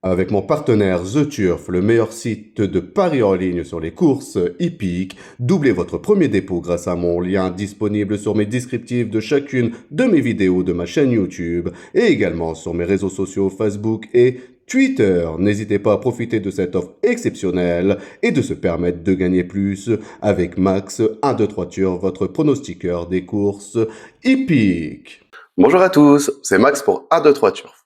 Avec mon partenaire The Turf, le meilleur site de paris en ligne sur les courses hippiques, doublez votre premier dépôt grâce à mon lien disponible sur mes descriptifs de chacune de mes vidéos de ma chaîne YouTube et également sur mes réseaux sociaux Facebook et Twitter. N'hésitez pas à profiter de cette offre exceptionnelle et de se permettre de gagner plus avec Max 123 Turf, votre pronostiqueur des courses hippiques. Bonjour à tous, c'est Max pour A23 Turf.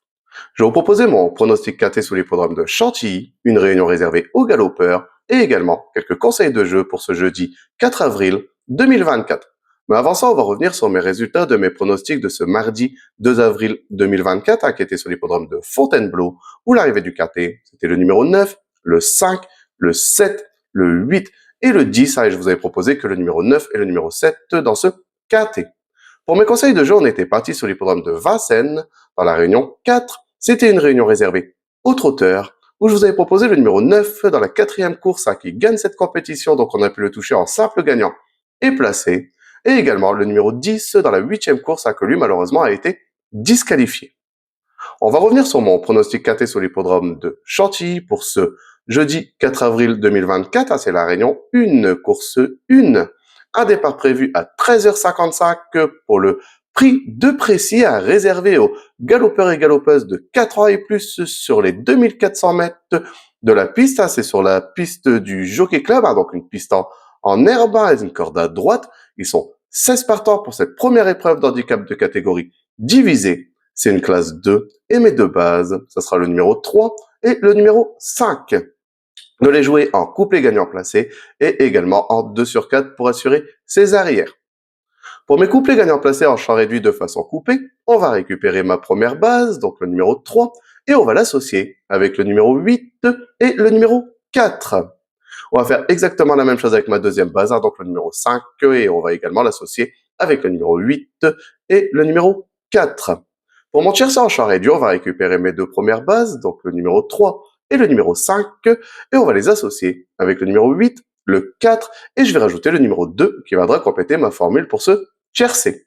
Je vais vous proposer mon pronostic quinté sous l'hippodrome de Chantilly, une réunion réservée aux galopeurs et également quelques conseils de jeu pour ce jeudi 4 avril 2024. Mais avant ça, on va revenir sur mes résultats de mes pronostics de ce mardi 2 avril 2024 qui était sur l'hippodrome de Fontainebleau où l'arrivée du quinté, c'était le numéro 9, le 5, le 7, le 8 et le 10. Et je vous avais proposé que le numéro 9 et le numéro 7 dans ce quinté. Pour mes conseils de jeu, on était parti sur l'hippodrome de Vincennes dans la réunion 4. C'était une réunion réservée aux trotteurs où je vous avais proposé le numéro 9 dans la 4e course qui gagne cette compétition. Donc on a pu le toucher en simple gagnant et placé. Et également le numéro 10 dans la 8e course que lui malheureusement a été disqualifié. On va revenir sur mon pronostic quinté sur l'hippodrome de Chantilly pour ce jeudi 4 avril 2024. C'est la réunion 1, course 1. Un départ prévu à 13h55 pour le prix de précis à réserver aux galopeurs et galopeuses de 4 ans et plus sur les 2400 mètres de la piste. C'est sur la piste du Jockey Club, donc une piste en herbe et une corde à droite. Ils sont 16 partants pour cette première épreuve d'handicap de catégorie divisée. C'est une classe 2 et mes deux bases, ça sera le numéro 3 et le numéro 5. De les jouer en couplet gagnant placé et également en 2 sur 4 pour assurer ses arrières. Pour mes couplets gagnants placés en champ réduit de façon coupée, on va récupérer ma première base, donc le numéro 3, et on va l'associer avec le numéro 8 et le numéro 4. On va faire exactement la même chose avec ma deuxième base, donc le numéro 5, et on va également l'associer avec le numéro 8 et le numéro 4. Pour mon tiercé en champ réduit, on va récupérer mes deux premières bases, donc le numéro 3 et le numéro 5, et on va les associer avec le numéro 8, le 4, et je vais rajouter le numéro 2 qui viendra compléter ma formule pour ce tiercé.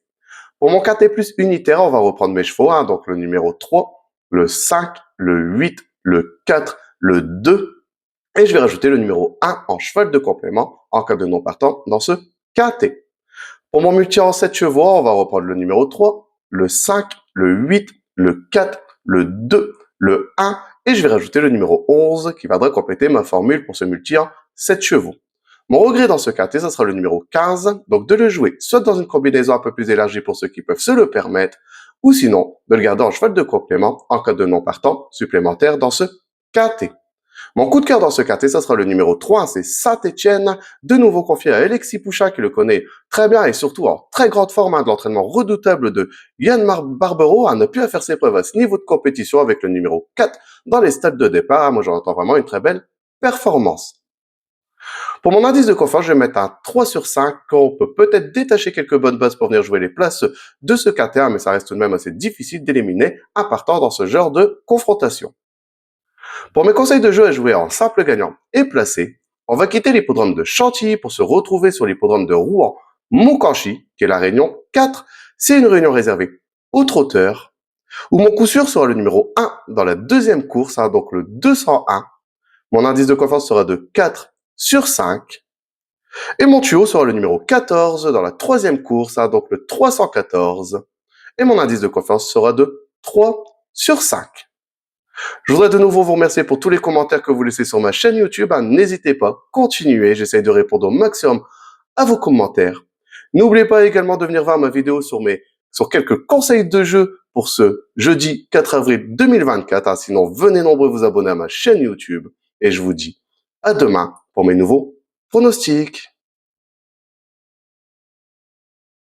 Pour mon quinté plus unitaire, on va reprendre mes chevaux, donc le numéro 3, le 5, le 8, le 4, le 2, et je vais rajouter le numéro 1 en cheval de complément en cas de non partant dans ce quinté. Pour mon multi en 7 chevaux, on va reprendre le numéro 3, le 5, le 8, le 4, le 2, le 1, et je vais rajouter le numéro 11 qui viendra compléter ma formule pour ce multi en 7 chevaux. Mon regret dans ce quinté, ça sera le numéro 15, donc de le jouer soit dans une combinaison un peu plus élargie pour ceux qui peuvent se le permettre, ou sinon de le garder en cheval de complément en cas de non partant supplémentaire dans ce quinté. Mon coup de cœur dans ce quinté, ça sera le numéro 3, c'est Saint-Etienne, de nouveau confié à Alexis Pouchat qui le connaît très bien et surtout en très grande forme de l'entraînement redoutable de Yann Barbero, n'a pu faire ses preuves à ce niveau de compétition avec le numéro 4 dans les stades de départ. Moi j'en attends vraiment une très belle performance. Pour mon indice de confiance, je vais mettre un 3 sur 5. On peut peut-être détacher quelques bonnes bases pour venir jouer les places de ce quinté, mais ça reste tout de même assez difficile d'éliminer un partant dans ce genre de confrontation. Pour mes conseils de jeu à jouer en simple gagnant et placé, on va quitter l'hippodrome de Chantilly pour se retrouver sur l'hippodrome de Rouen-Moncanchy, qui est la réunion 4. C'est une réunion réservée aux trotteurs, où mon coup sûr sera le numéro 1 dans la deuxième course, donc le 201. Mon indice de confiance sera de 4 sur 5. Et mon tuyau sera le numéro 14 dans la troisième course, donc le 314. Et mon indice de confiance sera de 3 sur 5. Je voudrais de nouveau vous remercier pour tous les commentaires que vous laissez sur ma chaîne YouTube. N'hésitez pas, continuez, j'essaie de répondre au maximum à vos commentaires. N'oubliez pas également de venir voir ma vidéo sur quelques conseils de jeu pour ce jeudi 4 avril 2024. Sinon, venez nombreux vous abonner à ma chaîne YouTube. Et je vous dis à demain pour mes nouveaux pronostics.